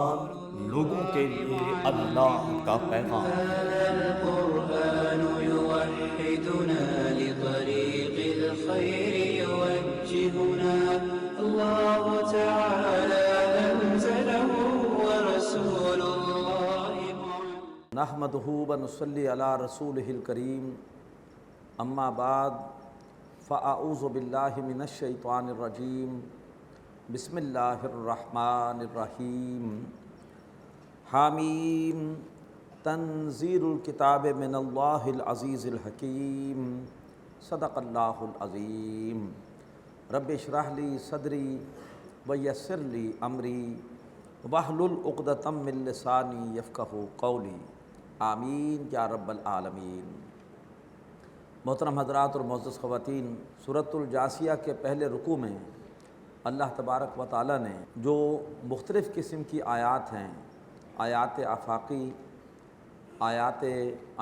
قرآن لوگوں کے لیے اللہ کا پیغام۔ هذا القرآن يوحدنا لطريق الخير يوجهنا الله تعالى أنزله ورسول الله نحمدہ ونصلی علی رسولہ الکریم، اما بعد فاعوذ باللہ من الشیطان الرجیم، بسم اللہ الرحمن الرحیم۔ حامیم، تنزیل الکتاب من اللہ العزیز الحکیم، صدق اللہ العظیم۔ رب اشرح لی صدری ویسر لی امری واحلل عقدۃ من لسانی یفقہوا قولی، آمین یا رب العالمین۔ محترم حضرات اور معزز خواتین، سورۃ الجاثیہ کے پہلے رکوع میں اللہ تبارک و تعالیٰ نے جو مختلف قسم کی آیات ہیں، آیات آفاقی، آیات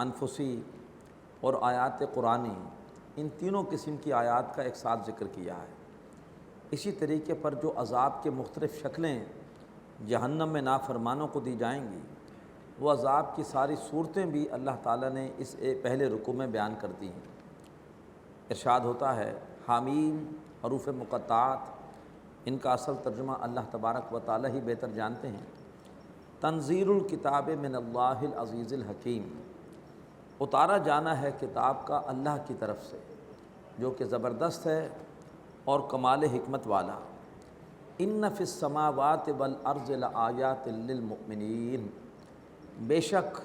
انفسی اور آیات قرآنی، ان تینوں قسم کی آیات کا ایک ساتھ ذکر کیا ہے۔ اسی طریقے پر جو عذاب کے مختلف شکلیں جہنم میں نافرمانوں کو دی جائیں گی، وہ عذاب کی ساری صورتیں بھی اللہ تعالیٰ نے اس پہلے رکوع میں بیان کر دی ہیں۔ ارشاد ہوتا ہے، حامیم، حروف مقطعات، ان کا اصل ترجمہ اللہ تبارک و تعالیٰ ہی بہتر جانتے ہیں۔ تنزیل الکتاب من اللہ العزیز الحکیم، اتارا جانا ہے کتاب کا اللہ کی طرف سے جو کہ زبردست ہے اور کمال حکمت والا۔ ان فی السماوات والارض لآیات للمؤمنین، بے شک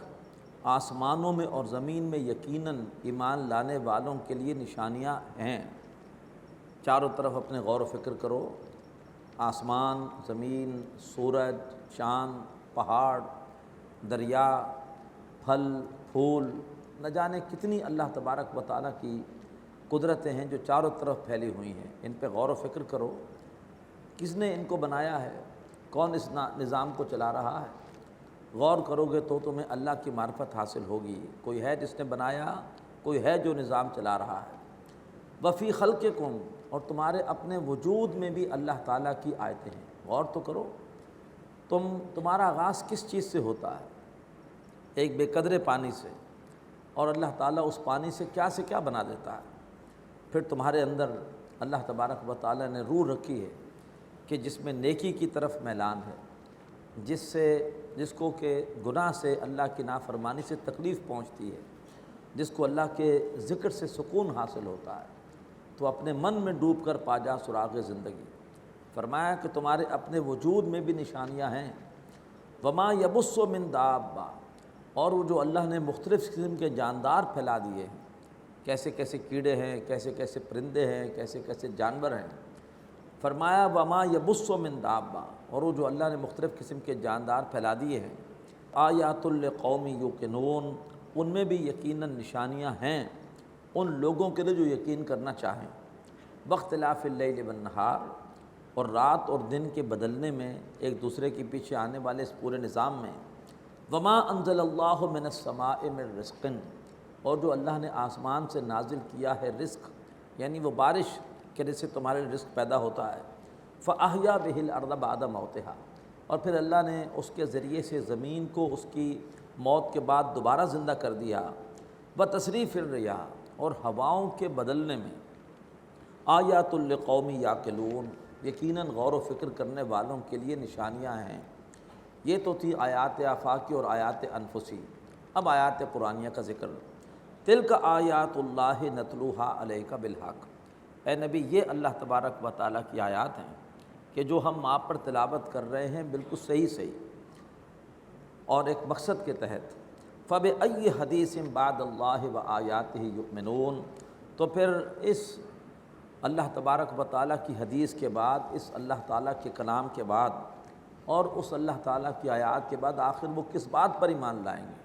آسمانوں میں اور زمین میں یقیناً ایمان لانے والوں کے لیے نشانیاں ہیں۔ چاروں طرف اپنے غور و فکر کرو، آسمان، زمین، سورج، چاند، پہاڑ، دریا، پھل پھول، نہ جانے کتنی اللہ تبارک و تعالیٰ کی قدرتیں ہیں جو چاروں طرف پھیلی ہوئی ہیں۔ ان پہ غور و فکر کرو، کس نے ان کو بنایا ہے، کون اس نظام کو چلا رہا ہے۔ غور کرو گے تو تمہیں اللہ کی معرفت حاصل ہوگی، کوئی ہے جس نے بنایا، کوئی ہے جو نظام چلا رہا ہے۔ وفی خلقکم، اور تمہارے اپنے وجود میں بھی اللہ تعالیٰ کی آیتیں ہیں۔ غور تو کرو، تمہارا آغاز کس چیز سے ہوتا ہے؟ ایک بے قدرے پانی سے، اور اللہ تعالیٰ اس پانی سے کیا بنا دیتا ہے۔ پھر تمہارے اندر اللہ تبارک و تعالیٰ نے روح رکھی ہے کہ جس میں نیکی کی طرف میلان ہے، جس کو کہ گناہ سے، اللہ کی نافرمانی سے تکلیف پہنچتی ہے، جس کو اللہ کے ذکر سے سکون حاصل ہوتا ہے، تو اپنے من میں ڈوب کر پا جا سراغ زندگی۔ فرمایا کہ تمہارے اپنے وجود میں بھی نشانیاں ہیں۔ وما یبث من دابہ، اور وہ جو اللہ نے مختلف قسم کے جاندار پھیلا دیے ہیں، کیسے کیسے کیڑے ہیں، کیسے کیسے پرندے ہیں، کیسے کیسے جانور ہیں۔ فرمایا وما یبث من دابہ، اور وہ جو اللہ نے مختلف قسم کے جاندار پھیلا دیے ہیں، آیات لقوم یوقنون، ان میں بھی یقیناً نشانیاں ہیں ان لوگوں کے لیے جو یقین کرنا چاہیں۔ باختلاف اللیل والنہار، اور رات اور دن کے بدلنے میں، ایک دوسرے کے پیچھے آنے والے اس پورے نظام میں۔ وما انزل اللہ من السماء من رزق، اور جو اللہ نے آسمان سے نازل کیا ہے رزق، یعنی وہ بارش کہ جس سے تمہارے رزق پیدا ہوتا ہے۔ فَأَحْيَا بِهِ الْأَرْضَ بَعْدَ مَوْتِهَا، اور پھر اللہ نے اس کے ذریعے سے زمین کو اس کی موت کے بعد دوبارہ زندہ کر دیا۔ وَتَصْرِيفِ الرِّيَاحِ، اور ہواؤں کے بدلنے میں۔ آیاتٌ لِقَوْمٍ یعقلون، یقیناً غور و فکر کرنے والوں کے لیے نشانیاں ہیں۔ یہ تو تھی آیات آفاقی اور آیات انفسی۔ اب آیات قرآنیہ کا ذکر۔ تِلْکَ آیاتُ اللہِ نَتْلُوهَا عَلَيْکَ بِالْحَقِّ، اے نبی یہ اللہ تبارک و تعالیٰ کی آیات ہیں کہ جو ہم آپ پر تلاوت کر رہے ہیں بالکل صحیح اور ایک مقصد کے تحت۔ فَبِأَيِّ حَدِيثٍ بَعْدَ اللہِ وَآیَاتِهِ یُؤْمِنُونَ، تو پھر اس اللہ تبارک و تعالیٰ کی حدیث کے بعد، اس اللہ تعالیٰ کے کلام کے بعد، اور اس اللہ تعالیٰ کی آیات کے بعد آخر وہ کس بات پر ایمان لائیں گے؟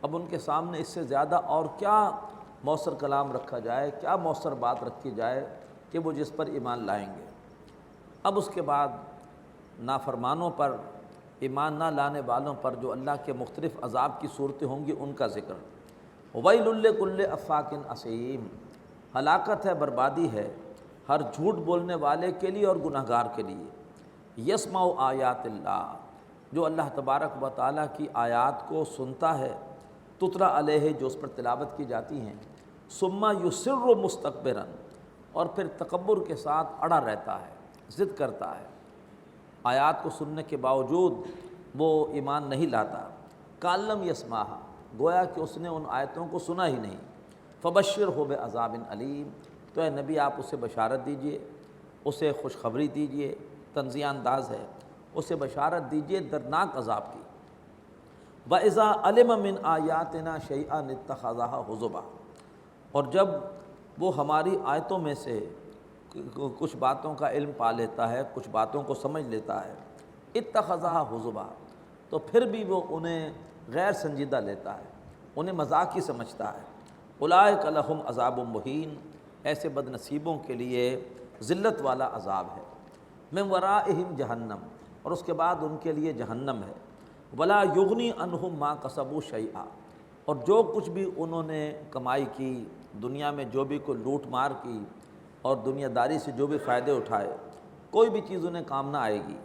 اب ان کے سامنے اس سے زیادہ اور کیا مؤثر کلام رکھا جائے، کیا مؤثر بات رکھی جائے کہ وہ جس پر ایمان لائیں گے۔ اب اس کے بعد نافرمانوں پر، ایمان نہ لانے والوں پر جو اللہ کے مختلف عذاب کی صورتیں ہوں گی ان کا ذکر۔ وَيْلٌ لِّكُلِّ أَفَّاكٍ أَثِيمٍ، ہلاکت ہے، بربادی ہے ہر جھوٹ بولنے والے کے لیے اور گناہگار کے لیے۔ یسمع آیات اللہ، جو اللہ تبارک و تعالیٰ کی آیات کو سنتا ہے، تتلا علیہ جو اس پر تلاوت کی جاتی ہیں، ثم یصر مستکبرا اور پھر تکبر کے ساتھ اڑا رہتا ہے، ضد کرتا ہے، آیات کو سننے کے باوجود وہ ایمان نہیں لاتا، کالم یسمعھا گویا کہ اس نے ان آیتوں کو سنا ہی نہیں، فبشرہ بعذاب علیم تو اے نبی آپ اسے بشارت دیجئے، اسے خوشخبری دیجئے، تنزیہ انداز ہے، اسے بشارت دیجئے دردناک عذاب کی۔ وَإِذَا عَلِمَ مِنْ آیَاتِنَا شَيْئًا اتَّخَذَهَا حُزُوًا اور جب وہ ہماری آیتوں میں سے کچھ باتوں کا علم پا لیتا ہے، کچھ باتوں کو سمجھ لیتا ہے، اتخذها حزبا تو پھر بھی وہ انہیں غیر سنجیدہ لیتا ہے، انہیں مذاق ہی سمجھتا ہے۔ اولئک لہم عذاب مہین ایسے بد نصیبوں کے لیے ذلت والا عذاب ہے۔ من ورائہم جہنم اور اس کے بعد ان کے لیے جہنم ہے۔ ولا یغنی عنہم ما کسبوا شیئا اور جو کچھ بھی انہوں نے کمائی کی، دنیا میں جو بھی کوئی لوٹ مار کی اور دنیا داری سے جو بھی فائدے اٹھائے، کوئی بھی چیز انہیں کام نہ آئے گی۔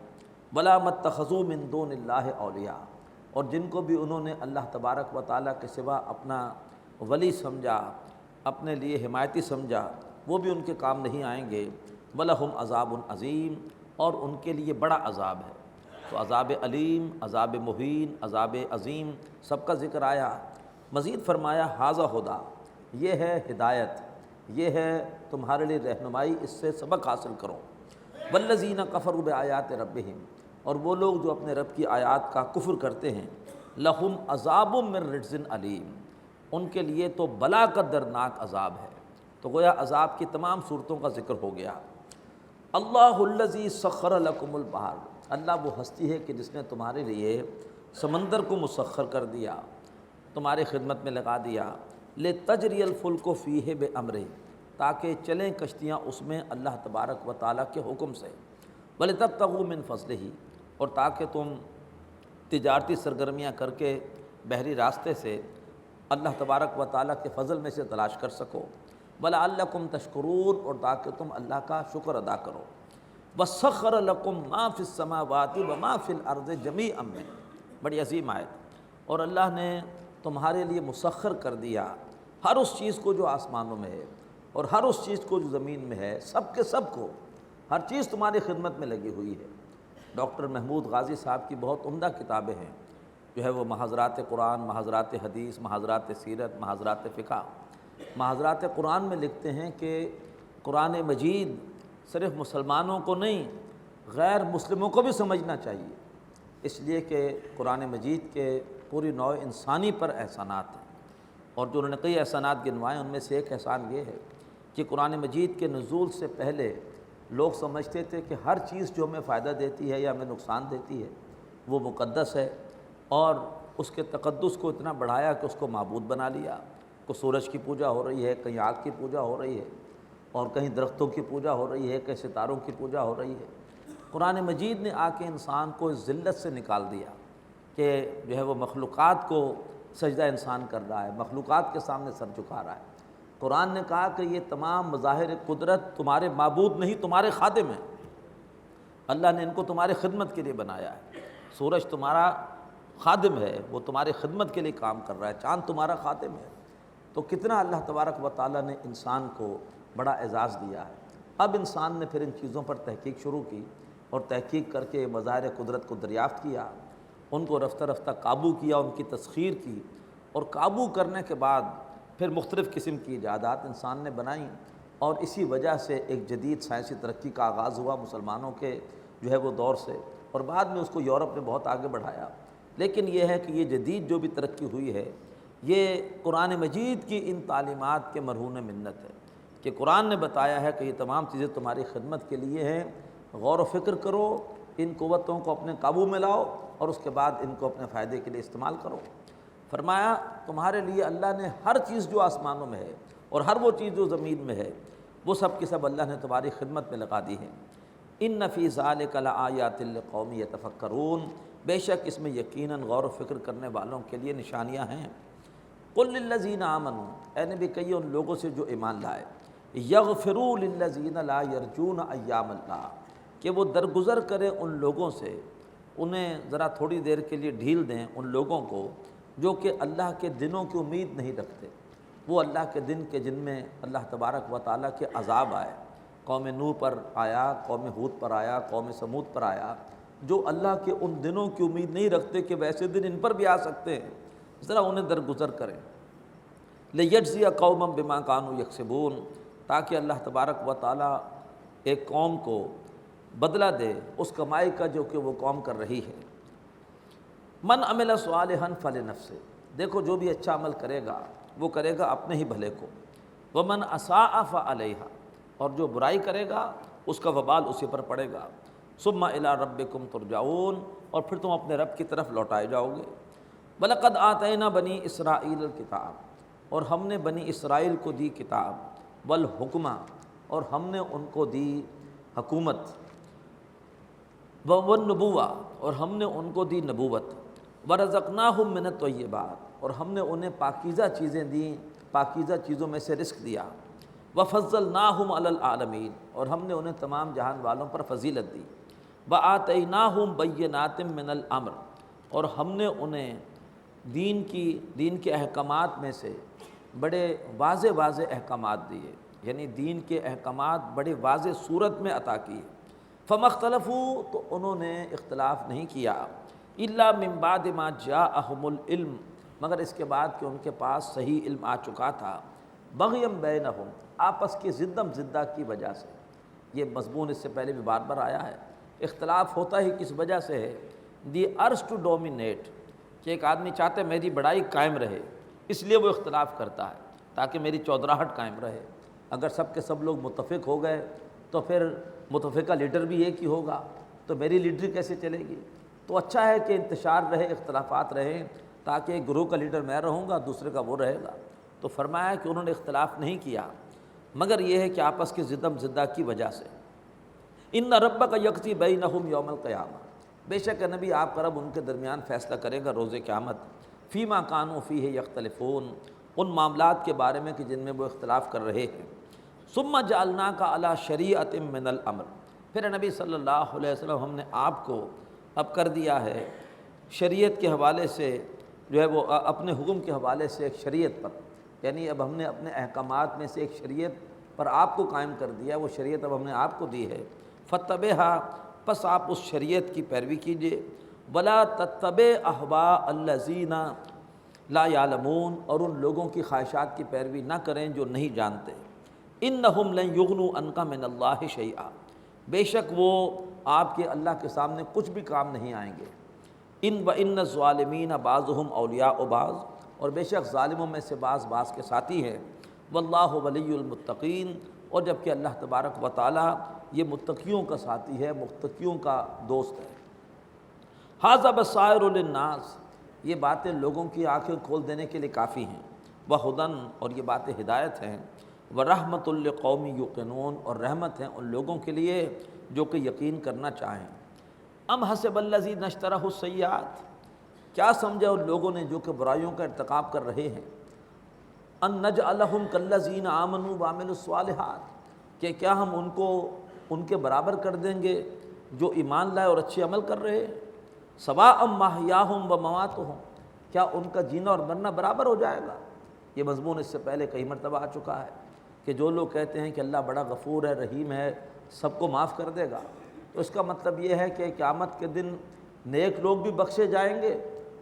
ولا متخذوا من دون اللہ اولیاء اور جن کو بھی انہوں نے اللہ تبارک و تعالیٰ کے سوا اپنا ولی سمجھا، اپنے لیے حمایتی سمجھا، وہ بھی ان کے کام نہیں آئیں گے۔ وَلَهُمْ عَذَابٌ عَظِيمٌ اور ان کے لیے بڑا عذاب ہے۔ تو عذاب علیم، عذاب مہین، عذاب عظیم سب کا ذکر آیا۔ مزید فرمایا ھذا ھدیٰ یہ ہے ہدایت، یہ ہے تمہارے لیے رہنمائی، اس سے سبق حاصل کرو۔ والذین کفروا بآیات ربہم اور وہ لوگ جو اپنے رب کی آیات کا کفر کرتے ہیں، لہم عذاب من رجز علیم ان کے لیے تو بلا کا دردناک عذاب ہے۔ تو گویا عذاب کی تمام صورتوں کا ذکر ہو گیا۔ اللہ الذی سخر لکم البحر اللہ وہ ہستی ہے کہ جس نے تمہارے لیے سمندر کو مسخر کر دیا، تمہاری خدمت میں لگا دیا، لتجری الفلک فیہ بامرہ تاکہ چلیں کشتیاں اس میں اللہ تبارک و تعالیٰ کے حکم سے، ولتبتغوا من فضلہ اور تاکہ تم تجارتی سرگرمیاں کر کے بحری راستے سے اللہ تبارک و تعالیٰ کے فضل میں سے تلاش کر سکو، وَلَعَلَّكُمْ تَشْكُرُونَ اور تاکہ تم اللہ کا شکر ادا کرو۔ وَسَخَّرَ لَكُم مَّا فِي السَّمَاوَاتِ وَمَا فِي الْأَرْضِ جَمِيعًا مِّنْهُ بڑی عظیم آیت۔ اور اللہ نے تمہارے لیے مسخر کر دیا ہر اس چیز کو جو آسمانوں میں ہے اور ہر اس چیز کو جو زمین میں ہے، سب کے سب کو، ہر چیز تمہاری خدمت میں لگی ہوئی ہے۔ ڈاکٹر محمود غازی صاحب کی بہت عمدہ کتابیں ہیں، جو ہے وہ محاضرات قرآن، محاضرات حدیث، محاضرات سیرت، محاضرات فقہ۔ محاضرات قرآن میں لکھتے ہیں کہ قرآن مجید صرف مسلمانوں کو نہیں، غیر مسلموں کو بھی سمجھنا چاہیے، اس لیے کہ قرآن مجید کے پوری نوع انسانی پر احسانات ہیں، اور جو انہوں نے کئی احسانات گنوائے ان میں سے ایک احسان یہ ہے کہ قرآن مجید کے نزول سے پہلے لوگ سمجھتے تھے کہ ہر چیز جو ہمیں فائدہ دیتی ہے یا ہمیں نقصان دیتی ہے وہ مقدس ہے، اور اس کے تقدس کو اتنا بڑھایا کہ اس کو معبود بنا لیا۔ کو سورج کی پوجا ہو رہی ہے، کہیں آگ کی پوجا ہو رہی ہے، اور کہیں درختوں کی پوجا ہو رہی ہے، کہیں ستاروں کی پوجا ہو رہی ہے۔ قرآن مجید نے آ کے انسان کو اس ذلت سے نکال دیا کہ جو ہے وہ مخلوقات کو سجدہ انسان کر رہا ہے، مخلوقات کے سامنے سر جھکا رہا ہے۔ قرآن نے کہا کہ یہ تمام مظاہر قدرت تمہارے معبود نہیں، تمہارے خادم ہیں۔ اللہ نے ان کو تمہارے خدمت کے لیے بنایا ہے۔ سورج تمہارا خادم ہے، وہ تمہاری خدمت کے لیے کام کر رہا ہے، چاند تمہارا خادم ہے۔ تو کتنا اللہ تبارک و تعالیٰ نے انسان کو بڑا اعزاز دیا ہے۔ اب انسان نے پھر ان چیزوں پر تحقیق شروع کی، اور تحقیق کر کے مظاہر قدرت کو دریافت کیا، ان کو رفتہ رفتہ قابو کیا، ان کی تسخیر کی، اور قابو کرنے کے بعد پھر مختلف قسم کی ایجادات انسان نے بنائیں، اور اسی وجہ سے ایک جدید سائنسی ترقی کا آغاز ہوا مسلمانوں کے جو ہے وہ دور سے، اور بعد میں اس کو یورپ نے بہت آگے بڑھایا۔ لیکن یہ ہے کہ یہ جدید جو بھی ترقی ہوئی ہے، یہ قرآن مجید کی ان تعلیمات کے مرہون منت ہے کہ قرآن نے بتایا ہے کہ یہ تمام چیزیں تمہاری خدمت کے لیے ہیں، غور و فکر کرو، ان قوتوں کو اپنے قابو میں لاؤ، اور اس کے بعد ان کو اپنے فائدے کے لیے استعمال کرو۔ فرمایا تمہارے لیے اللہ نے ہر چیز جو آسمانوں میں ہے اور ہر وہ چیز جو زمین میں ہے، وہ سب کی سب اللہ نے تمہاری خدمت میں لگا دی ہے۔ ان فی ذلک لآیات لقوم یتفکرون بے شک اس میں یقیناً غور و فکر کرنے والوں کے لیے نشانیاں ہیں۔ قل للذین آمنوا اے نبی کہیے ان لوگوں سے جو ایمان لائے، یغفروا للذین لا یرجون ایام اللہ کہ وہ درگزر کریں ان لوگوں سے، انہیں ذرا تھوڑی دیر کے لیے ڈھیل دیں ان لوگوں کو جو کہ اللہ کے دنوں کی امید نہیں رکھتے، وہ اللہ کے دن کے جن میں اللہ تبارک و تعالیٰ کے عذاب آئے، قوم نوح پر آیا، قوم ہود پر آیا، قوم سمود پر آیا، جو اللہ کے ان دنوں کی امید نہیں رکھتے کہ ویسے دن ان پر بھی آ سکتے ہیں، ذرا انہیں درگزر کریں۔ لِيَجْزِيَ قَوْمًا بِمَا كَانُوا يَكْسِبُونَ، تاکہ اللہ تبارک و تعالیٰ ایک قوم کو بدلہ دے اس کمائی کا جو کہ وہ قوم کر رہی ہے۔ من عمل صالحا فلنفسہ، دیکھو جو بھی اچھا عمل کرے گا وہ کرے گا اپنے ہی بھلے کو، ومن اساء فعلیہا، اور جو برائی کرے گا اس کا وبال اسی پر پڑے گا۔ ثم الی ربکم ترجعون، اور پھر تم اپنے رب کی طرف لوٹائے جاؤ گے۔ وَلَقَدْ آتَيْنَا بَنِي إِسْرَائِيلَ الْكِتَابَ، اور ہم نے بنی اسرائیل کو دی کتاب، والحکمہ، اور ہم نے ان کو دی حکومت، والنبوہ، اور ہم نے ان کو دی نبوت، وَرَزَقْنَاهُم مِّنَ الطَّيِّبَاتِ، اور ہم نے انہیں پاکیزہ چیزیں دیں، پاکیزہ چیزوں میں سے رزق دیا، وَفَضَّلْنَاهُمْ عَلَى الْعَالَمِينَ، اور ہم نے انہیں تمام جہان والوں پر فضیلت دی، وَآتَيْنَاهُمْ بَيِّنَاتٍ مِّنَ الْأَمْرِ، اور ہم نے انہیں دین کے احکامات میں سے بڑے واضح احکامات دیے، یعنی دین کے احکامات بڑے واضح صورت میں عطا کیے۔ فَمَا اخْتَلَفُوا، تو انہوں نے اختلاف نہیں کیا، إِلَّا مِن بَعْدِ مَا جَاءَهُمُ الْعِلْمُ، مگر اس کے بعد کہ ان کے پاس صحیح علم آ چکا تھا، بَغْيًا بَيْنَهُمْ، آپس کی زدم زدہ کی وجہ سے۔ یہ مضمون اس سے پہلے بھی بار بار آیا ہے، اختلاف ہوتا ہی کس وجہ سے ہے، دی ارج ٹو ڈومینیٹ، کہ ایک آدمی چاہتا ہے میری بڑائی قائم رہے، اس لیے وہ اختلاف کرتا ہے تاکہ میری چودراہٹ قائم رہے۔ اگر سب کے سب لوگ متفق ہو گئے تو پھر متفقہ لیڈر بھی ایک ہی ہوگا، تو میری لیڈری کیسے چلے گی؟ تو اچھا ہے کہ انتشار رہے، اختلافات رہیں، تاکہ ایک گروہ کا لیڈر میں رہوں گا، دوسرے کا وہ رہے گا۔ تو فرمایا کہ انہوں نے اختلاف نہیں کیا، مگر یہ ہے کہ آپس کی زدم زدہ کی وجہ سے۔ ان ربک یقضی بینہم یوم القیامہ، بے شک نبی آپ کا رب ان کے درمیان فیصلہ کرے گا روز قیامت، فیما کانوا فیہ یختلفون، ان معاملات کے بارے میں کہ جن میں وہ اختلاف کر رہے ہیں۔ ثم جعلناک علی شریعۃ من الامر، پھر نبی صلی اللہ علیہ وسلم ہم نے آپ کو اب کر دیا ہے شریعت کے حوالے سے، جو ہے وہ اپنے حکم کے حوالے سے ایک شریعت پر، یعنی اب ہم نے اپنے احکامات میں سے ایک شریعت پر آپ کو قائم کر دیا، وہ شریعت اب ہم نے آپ کو دی ہے۔ فاتبعھا، پس آپ اس شریعت کی پیروی کیجیے، ولا تتبع اہواء الذین لا یعلمون، اور ان لوگوں کی خواہشات کی پیروی نہ کریں جو نہیں جانتے۔ انہم لن یغنوا عنک من اللہ شیئا، بے شک وہ آپ کے اللہ کے سامنے کچھ بھی کام نہیں آئیں گے۔ ان الظالمین بعضهم اولیاء بعض، اور بے شک ظالموں میں سے بعض کے ساتھی ہیں۔ واللہ ولی المتقین، اور جبکہ اللہ تبارک و تعالی یہ متقیوں کا ساتھی ہے، متقیوں کا دوست ہے۔ ھذا بصائر للناس، یہ باتیں لوگوں کی آنکھیں کھول دینے کے لیے کافی ہیں، وہدن، اور یہ باتیں ہدایت ہیں، ورحمۃ لقوم یوقنون، اور رحمت ہیں ان لوگوں کے لیے جو کہ یقین کرنا چاہیں۔ ام حسب الذین اجترحوا السیئات، کیا سمجھا ان لوگوں نے جو کہ برائیوں کا ارتکاب کر رہے ہیں، ان نجعلہم کالذین آمنوا وعملوا الصالحات، کہ کیا ہم ان کو ان کے برابر کر دیں گے جو ایمان لائے اور اچھے عمل کر رہے ہیں، سواء محیاہم ومماتہم، کیا ان کا جینا اور مرنا برابر ہو جائے گا؟ یہ مضمون اس سے پہلے کئی مرتبہ آ چکا ہے کہ جو لوگ کہتے ہیں کہ اللہ بڑا غفور ہے، رحیم ہے، سب کو معاف کر دے گا، تو اس کا مطلب یہ ہے کہ قیامت کے دن نیک لوگ بھی بخشے جائیں گے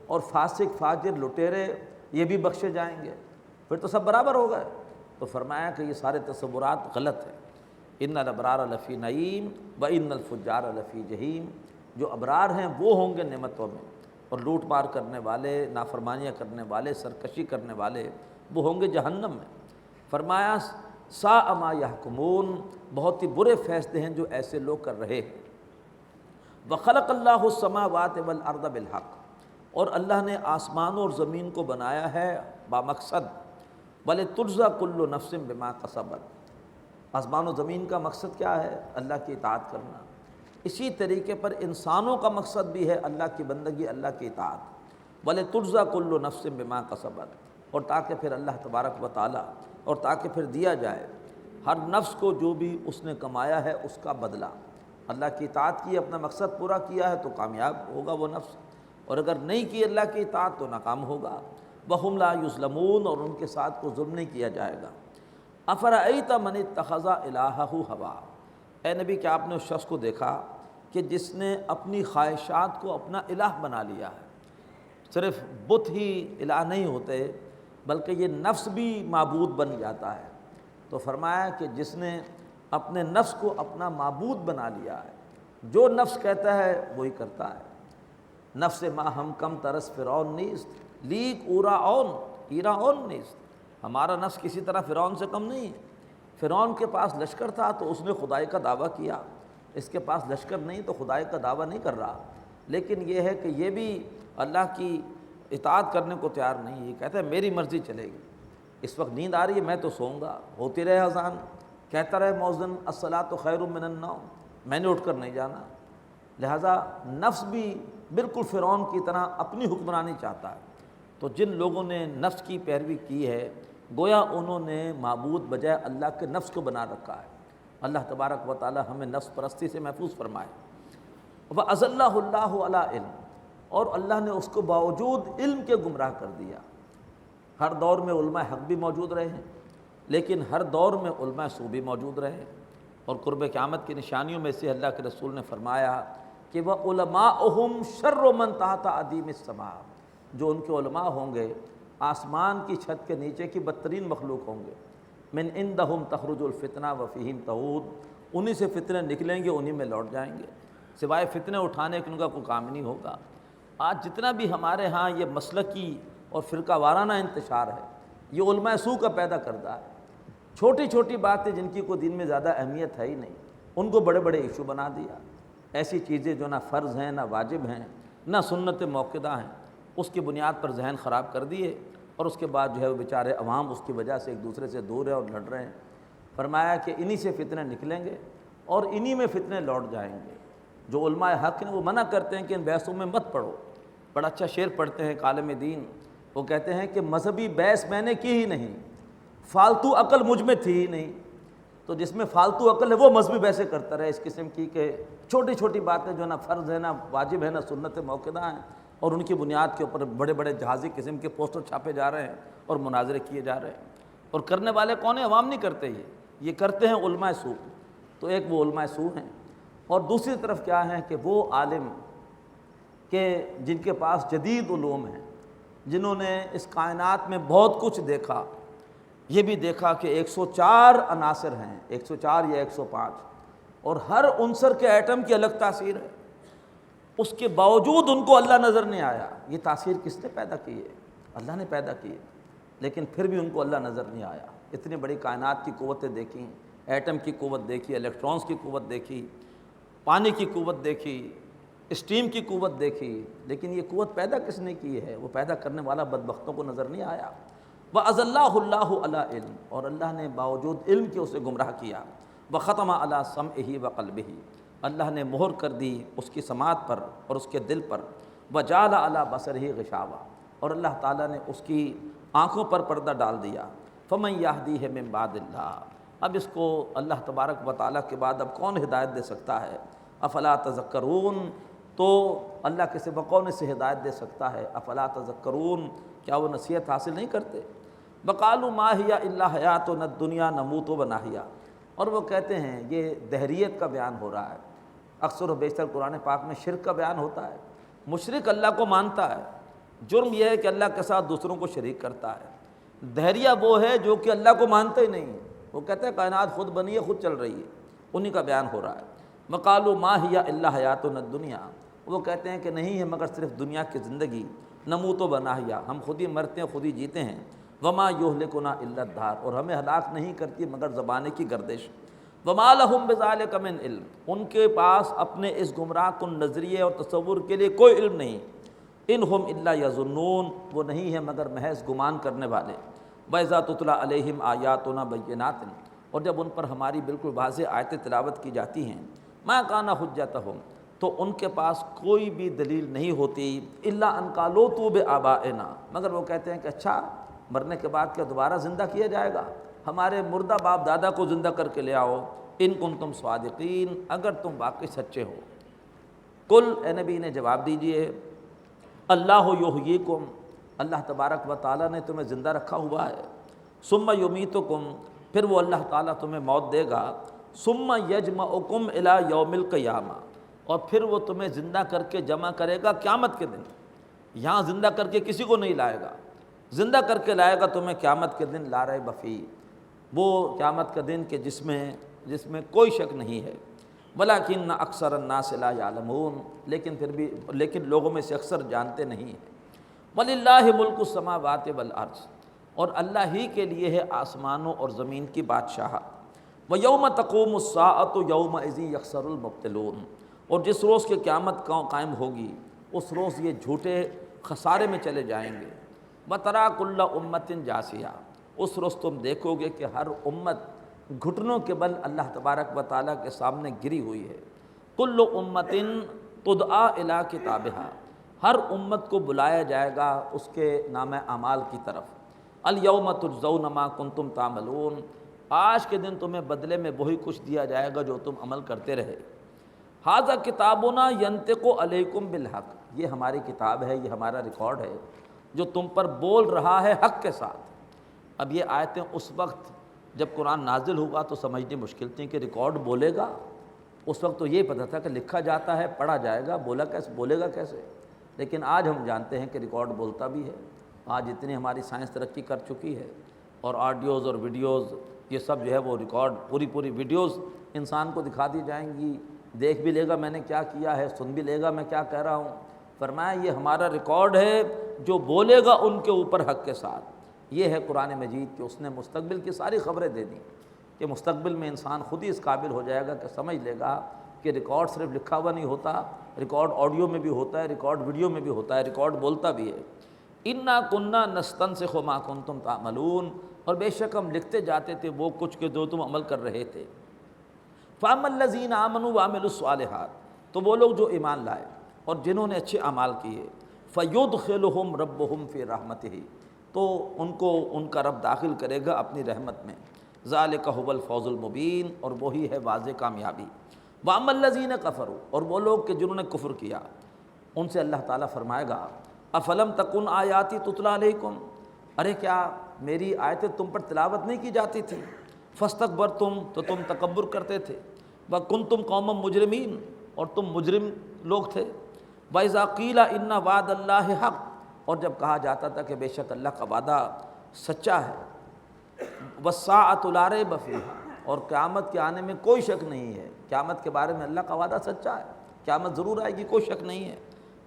اور فاسق فاجر لٹیرے یہ بھی بخشے جائیں گے، پھر تو سب برابر ہو گئے۔ تو فرمایا کہ یہ سارے تصورات غلط ہیں۔ ان الابرار لفی نعیم وان الفجار لفی جہیم، جو ابرار ہیں وہ ہوں گے نعمتوں میں، اور لوٹ مار کرنے والے، نافرمانیاں کرنے والے، سرکشی کرنے والے وہ ہوں گے جہنم میں۔ فرمایا ساء ما یحکمون، بہت ہی برے فیصلے ہیں جو ایسے لوگ کر رہے ہیں۔ وخلق اللہ السماوات والارض بالحق، اور اللہ نے آسمانوں اور زمین کو بنایا ہے بامقصد، وَلِتُجْزَىٰ كُلُّ نَفْسٍ بِمَا كَسَبَتْ، آسمان و زمین کا مقصد کیا ہے؟ اللہ کی اطاعت کرنا۔ اسی طریقے پر انسانوں کا مقصد بھی ہے اللہ کی بندگی، اللہ کی اطاعت، وَلِتُجْزَىٰ كُلُّ نَفْسٍ بِمَا كَسَبَتْ، اور تاکہ پھر اللہ تبارک و تعالیٰ، اور تاکہ پھر دیا جائے ہر نفس کو جو بھی اس نے کمایا ہے اس کا بدلہ۔ اللہ کی اطاعت کی، اپنا مقصد پورا کیا ہے تو کامیاب ہوگا وہ نفس، اور اگر نہیں کی اللہ کی اطاعت تو ناکام ہوگا۔ وَهُمْ لَا يُظْلَمُونَ، اور ان کے ساتھ کوئی ظلم نہیں کیا جائے گا۔ أَفَرَأَيْتَ مَنِ اتَّخَذَ إِلَٰهَهُ هَوَاهُ، اے نبی کیا آپ نے اس شخص کو دیکھا کہ جس نے اپنی خواہشات کو اپنا الہ بنا لیا ہے؟ صرف بت ہی الہ نہیں ہوتے بلکہ یہ نفس بھی معبود بن جاتا ہے۔ تو فرمایا کہ جس نے اپنے نفس کو اپنا معبود بنا لیا ہے، جو نفس کہتا ہے وہی کرتا ہے۔ نفس ما ہم کم ترس فرعون نیست لیک اورا اون نیست، ہمارا نفس کسی طرح فرعون سے کم نہیں ہے۔ فرعون کے پاس لشکر تھا تو اس نے خدائی کا دعویٰ کیا، اس کے پاس لشکر نہیں تو خدائی کا دعویٰ نہیں کر رہا، لیکن یہ ہے کہ یہ بھی اللہ کی اطاعت کرنے کو تیار نہیں، یہ کہتا ہے میری مرضی چلے گی، اس وقت نیند آ رہی ہے میں تو سوؤں گا، ہوتی رہے اذان، کہتا رہے مؤذن الصلاۃ خیر من النوم، میں نے اٹھ کر نہیں جانا۔ لہٰذا نفس بھی بالکل فرعون کی طرح اپنی حکمرانی چاہتا ہے۔ تو جن لوگوں نے نفس کی پیروی کی ہے گویا انہوں نے معبود بجائے اللہ کے نفس کو بنا رکھا ہے۔ اللہ تبارک و تعالی ہمیں نفس پرستی سے محفوظ فرمائے۔ وَأَضَلَّهُ اللَّهُ عَلَىٰ عِلْمٍ، اور اللہ نے اس کو باوجود علم کے گمراہ کر دیا۔ ہر دور میں علماء حق بھی موجود رہے ہیں، لیکن ہر دور میں علماء سو بھی موجود رہے ہیں، اور قرب قیامت کی نشانیوں میں سے اللہ کے رسول نے فرمایا کہ وَعُلَمَاؤُهُمْ شَرُّ مَنْ تَحْتَ عَدِيمِ السَّمَاءِ، جو ان کے علماء ہوں گے آسمان کی چھت کے نیچے کی بدترین مخلوق ہوں گے۔ من عندہم تخرج الفتنہ وفیہم تعود، انہی سے فتنے نکلیں گے انہی میں لوٹ جائیں گے، سوائے فتنے اٹھانے کے ان کا کوئی کام نہیں ہوگا۔ آج جتنا بھی ہمارے ہاں یہ مسلکی اور فرقہ وارانہ انتشار ہے یہ علماء سو کا پیدا کردہ ہے۔ چھوٹی چھوٹی باتیں جن کی کوئی دین میں زیادہ اہمیت ہے ہی نہیں ان کو بڑے بڑے ایشو بنا دیا، ایسی چیزیں جو نہ فرض ہیں نہ واجب ہیں نہ سنت موقدہ ہیں، اس کی بنیاد پر ذہن خراب کر دیے، اور اس کے بعد جو ہے وہ بیچارے عوام اس کی وجہ سے ایک دوسرے سے دور ہیں اور لڑ رہے ہیں۔ فرمایا کہ انہی سے فتنے نکلیں گے اور انہی میں فتنے لوٹ جائیں گے۔ جو علماء حق ہیں وہ منع کرتے ہیں کہ ان بحثوں میں مت پڑھو۔ بڑا اچھا شعر پڑھتے ہیں ایک عالم دین، وہ کہتے ہیں کہ مذہبی بحث میں نے کی ہی نہیں، فالتو عقل مجھ میں تھی ہی نہیں۔ تو جس میں فالتو عقل ہے وہ مذہبی بحثیں کرتا رہے اس قسم کی کہ چھوٹی چھوٹی باتیں جو نہ فرض ہے نہ واجب ہے نہ سنت موقدہ ہیں، اور ان کی بنیاد کے اوپر بڑے بڑے جہازی قسم کے پوسٹر چھاپے جا رہے ہیں اور مناظرے کیے جا رہے ہیں۔ اور کرنے والے کون ہیں؟ عوام نہیں کرتے، یہ کرتے ہیں علماء سو۔ تو ایک وہ علماء سو ہیں، اور دوسری طرف کیا ہیں کہ وہ عالم کہ جن کے پاس جدید علوم ہیں، جنہوں نے اس کائنات میں بہت کچھ دیکھا، یہ بھی دیکھا کہ 104 عناصر ہیں، 104 یا 105، اور ہر عنصر کے ایٹم کی الگ تاثیر ہے، اس کے باوجود ان کو اللہ نظر نہیں آیا۔ یہ تاثیر کس نے پیدا کی ہے؟ اللہ نے پیدا کی ہے، لیکن پھر بھی ان کو اللہ نظر نہیں آیا۔ اتنی بڑی کائنات کی قوتیں دیکھیں، ایٹم کی قوت دیکھی، الیکٹرانز کی قوت دیکھی، پانی کی قوت دیکھی، اسٹیم کی قوت دیکھی، لیکن یہ قوت پیدا کس نے کی ہے؟ وہ پیدا کرنے والا بدبختوں کو نظر نہیں آیا۔ وَأَضَلَّهُ اللَّهُ عَلَىٰ عِلْمٍ، اور اللہ نے باوجود علم کے اسے گمراہ کیا۔ وَخَتَمَ عَلَىٰ سَمْعِهِ وَقَلْبِهِ، اللہ نے مہر کر دی اس کی سماعت پر اور اس کے دل پر۔ وَجَعَلَ عَلَىٰ بَصَرِهِ غِشَاوَةً، اور اللہ تعالیٰ نے اس کی آنکھوں پر پردہ ڈال دیا۔ فَمَن يَهْدِيهِ مِن بَعْدِ اللَّهِ، اب اس کو اللہ تبارک و تعالیٰ کے بعد اب کون ہدایت دے سکتا ہے؟ افلا تذکرون، تو اللہ کے سوا کون سے ہدایت دے سکتا ہے؟ افلا تذکرون، کیا وہ نصیحت حاصل نہیں کرتے؟ وقالوا ما هي الا حیاتنا الدنیا نموت ونحیا، اور وہ کہتے ہیں، یہ دہریت کا بیان ہو رہا ہے۔ اکثر و بیشتر قرآن پاک میں شرک کا بیان ہوتا ہے۔ مشرک اللہ کو مانتا ہے، جرم یہ ہے کہ اللہ کے ساتھ دوسروں کو شریک کرتا ہے۔ دہریہ وہ ہے جو کہ اللہ کو مانتا ہی نہیں، وہ کہتے ہیں کائنات خود بنی ہے، خود چل رہی ہے، انہی کا بیان ہو رہا ہے۔ وقالوا ما هي الا حیاتنا الدنیا، وہ کہتے ہیں کہ نہیں ہے مگر صرف دنیا کی زندگی، نموت ونحیا، ہم خود ہی مرتے ہیں خود ہی جیتے ہیں۔ وما یہلکنا الا الدہر، اور ہمیں ہلاک نہیں کرتی مگر زمانے کی گردش۔ وما لہم بذلک من علم، ان کے پاس اپنے اس گمراہ کن نظریے اور تصور کے لیے کوئی علم نہیں۔ ان ہم الا یظنون، وہ نہیں ہے مگر محض گمان کرنے والے۔ وَإِذَا تُتْلَىٰ عَلَيْهِمْ آیاتنا بینات، اور جب ان پر ہماری بالکل واضح آیتیں تلاوت کی جاتی ہیں، ما کان حجتہم، تو ان کے پاس کوئی بھی دلیل نہیں ہوتی، الا ان قالوا ائتوا بآبائنا، مگر وہ کہتے ہیں کہ اچھا مرنے کے بعد کیا دوبارہ زندہ کیا جائے گا؟ ہمارے مردہ باپ دادا کو زندہ کر کے لے آؤ، ان کنتم صادقین، اگر تم واقعی سچے ہو۔ قل، اے نبی نے جواب دیجئے، اللہ یحییکم، اللہ تبارک و تعالیٰ نے تمہیں زندہ رکھا ہوا ہے، ثم یمیتکم، پھر وہ اللہ تعالیٰ تمہیں موت دے گا، ثم یجمعکم الی یوم القیامہ، اور پھر وہ تمہیں زندہ کر کے جمع کرے گا قیامت کے دن۔ یہاں زندہ کر کے کسی کو نہیں لائے گا، زندہ کر کے لائے گا تمہیں قیامت کے دن، لا ریب فیہ، وہ قیامت کا دن کہ جس میں کوئی شک نہیں ہے۔ ولیکن اکثر الناس لا یعلمون، لیکن لوگوں میں سے اکثر جانتے نہیں ہیں۔ وَلِلَّهِ مُلْكُ السَّمَاوَاتِ وَالْأَرْضِ، اور اللہ ہی کے لیے ہے آسمانوں اور زمین کی بادشاہت۔ وَيَوْمَ تَقُومُ السَّاعَةُ يَوْمَئِذٍ يَخْسَرُ الْمُبْطِلُونَ، اور جس روز کی قیامت قائم ہوگی اس روز یہ جھوٹے خسارے میں چلے جائیں گے۔ وَتَرَىٰ كُلَّ أُمَّةٍ جَاثِيَةٍ، اس روز تم دیکھو گے کہ ہر امت گھٹنوں کے بل اللہ تبارک و تعالیٰ کے سامنے گری ہوئی ہے۔ کل امت تدعیٰ الی کتابہا، ہر امت کو بلایا جائے گا اس کے نام اعمال کی طرف۔ الیوم تجزون ما کنتم تعملون، آج کے دن تمہیں بدلے میں وہی کچھ دیا جائے گا جو تم عمل کرتے رہے۔ ھذا کتابنا ینطق علیکم بالحق، یہ ہماری کتاب ہے، یہ ہمارا ریکارڈ ہے جو تم پر بول رہا ہے حق کے ساتھ۔ اب یہ آیتیں اس وقت جب قرآن نازل ہوا تو سمجھنی مشکل تھی کہ ریکارڈ بولے گا، اس وقت تو یہ پتہ تھا کہ لکھا جاتا ہے، پڑھا جائے گا، بولے گا کیسے، لیکن آج ہم جانتے ہیں کہ ریکارڈ بولتا بھی ہے۔ آج اتنی ہماری سائنس ترقی کر چکی ہے، اور آڈیوز اور ویڈیوز یہ سب جو ہے وہ ریکارڈ، پوری ویڈیوز انسان کو دکھا دی جائیں گی، دیکھ بھی لے گا میں نے کیا کیا ہے، سن بھی لے گا میں کیا کہہ رہا ہوں۔ فرمایا یہ ہمارا ریکارڈ ہے جو بولے گا ان کے اوپر حق کے ساتھ۔ یہ ہے قرآن مجید کہ اس نے مستقبل کی ساری خبریں دے دیں کہ مستقبل میں انسان خود ہی اس قابل ہو جائے گا کہ سمجھ لے گا کہ ریکارڈ صرف لکھا ہوا نہیں ہوتا، ریکارڈ آڈیو میں بھی ہوتا ہے، ریکارڈ ویڈیو میں بھی ہوتا ہے، ریکارڈ بولتا بھی ہے۔ انا کننا نستنسخ ما کنتم تعملون، اور بے شک ہم لکھتے جاتے تھے وہ کچھ کہ جو تم عمل کر رہے تھے۔ فاما الذین آمنوا وعملوا الصالحات، تو وہ لوگ جو ایمان لائے اور جنہوں نے اچھے اعمال کیے، فیدخلہم ربہم فی رحمتہ، تو ان کو ان کا رب داخل کرے گا اپنی رحمت میں۔ ذالک ھو الفوز المبین، اور وہی ہے واضح کامیابی۔ واما الذین کفروا، اور وہ لوگ کہ جنہوں نے کفر کیا، ان سے اللہ تعالیٰ فرمائے گا افلم تکن آیاتی تتلی علیکم، ارے کیا میری آیتیں تم پر تلاوت نہیں کی جاتی تھی؟ فاستکبرتم، تو تم تکبر کرتے تھے، وکنتم قوما مجرمین، اور تم مجرم لوگ تھے۔ وَإِذَا قِيلَ إِنَّ وعد اللہ حق، اور جب کہا جاتا تھا کہ بے شک اللہ کا وعدہ سچا ہے، وَالسَّاعَةُ لَا رَيْبَ فِيهَا، اور قیامت کے آنے میں کوئی شک نہیں ہے، قیامت کے بارے میں اللہ کا وعدہ سچا ہے، قیامت ضرور آئے گی، کوئی شک نہیں ہے۔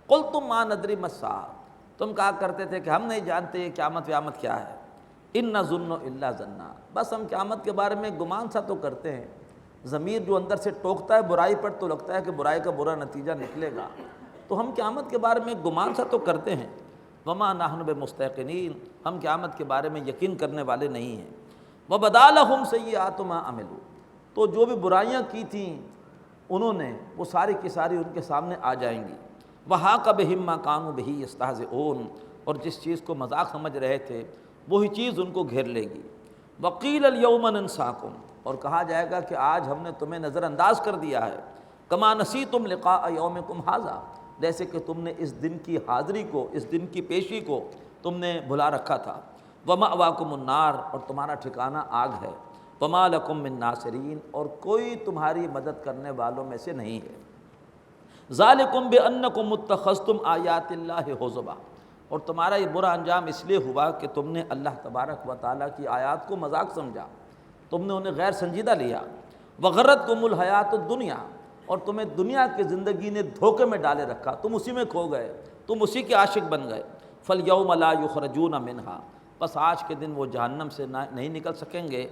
قُلْتُم مَا نَدْرِي مَا السَّاعَةُ، تم کہا کرتے تھے کہ ہم نہیں جانتے یہ قیامت کیا ہے۔ إِن نَظُنُّ إِلَّا ظَنًّا، بس ہم قیامت کے بارے میں گمان سا تو کرتے ہیں۔ ضمیر جو اندر سے ٹوکتا ہے برائی پر تو لگتا ہے کہ برائی کا برا نتیجہ نکلے گا، تو ہم قیامت کے بارے میں گمان سا تو کرتے ہیں۔ وما نحن بمستيقنين، ہم قیامت کے بارے میں یقین کرنے والے نہیں ہیں۔ وبدا لهم سيئات ما عملوا، تو جو بھی برائیاں کی تھیں انہوں نے، وہ ساری کی ساری ان کے سامنے آ جائیں گی۔ وحاق بهم ما كانوا به يستهزئون، اور جس چیز کو مذاق سمجھ رہے تھے وہی چیز ان کو گھیر لے گی۔ وقیل اليوم ننساكم، اور کہا جائے گا کہ آج ہم نے تمہیں نظر انداز کر دیا ہے۔ کما نسیتم لقاء یومکم ھذا، جیسے کہ تم نے اس دن کی حاضری کو، اس دن کی پیشی کو تم نے بھلا رکھا تھا۔ ومأواکم النار، اور تمہارا ٹھکانہ آگ ہے۔ وما لکم من ناصرین، اور کوئی تمہاری مدد کرنے والوں میں سے نہیں ہے۔ ذالکم بانکم اتخذتم آیات اللہ ھزوا، اور تمہارا یہ برا انجام اس لیے ہوا کہ تم نے اللہ تبارک و تعالیٰ کی آیات کو مذاق سمجھا، تم نے انہیں غیر سنجیدہ لیا۔ وغرتکم الحیات الدنیا، اور تمہیں دنیا کی زندگی نے دھوکے میں ڈالے رکھا، تم اسی میں کھو گئے، تم اسی کے عاشق بن گئے۔ فالیوم لا یخرجون منہا، بس آج کے دن وہ جہنم سے نہیں نکل سکیں گے۔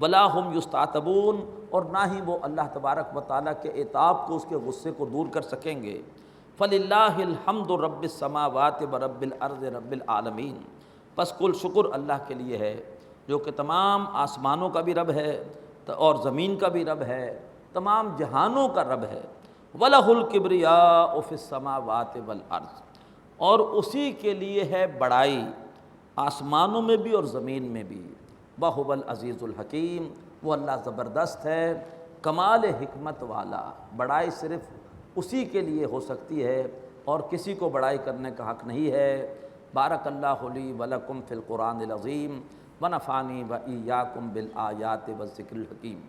ولا ہم یستعتبون، اور نہ ہی وہ اللہ تبارک و تعالیٰ کے عتاب کو، اس کے غصے کو دور کر سکیں گے۔ فللہ الحمد رب السماوات ورب الارض رب العالمین، پس کل شکر اللہ کے لیے ہے جو کہ تمام آسمانوں کا بھی رب ہے اور زمین کا بھی رب ہے، تمام جہانوں کا رب ہے۔ وَلَهُ الْكِبْرِيَاءُ فِي السَّمَاوَاتِ وَالْأَرْضِ، اور اسی کے لیے ہے بڑائی آسمانوں میں بھی اور زمین میں بھی۔ وَهُوَ الْعَزِيزُ الْحَكِيمُ، وہ اللہ زبردست ہے کمال حکمت والا، بڑائی صرف اسی کے لیے ہو سکتی ہے اور کسی کو بڑائی کرنے کا حق نہیں ہے۔ بارک اللہ لی ولکم فی القرآن العظیم ونفعنی و ایاکم بالآیات والذکر الحکیم۔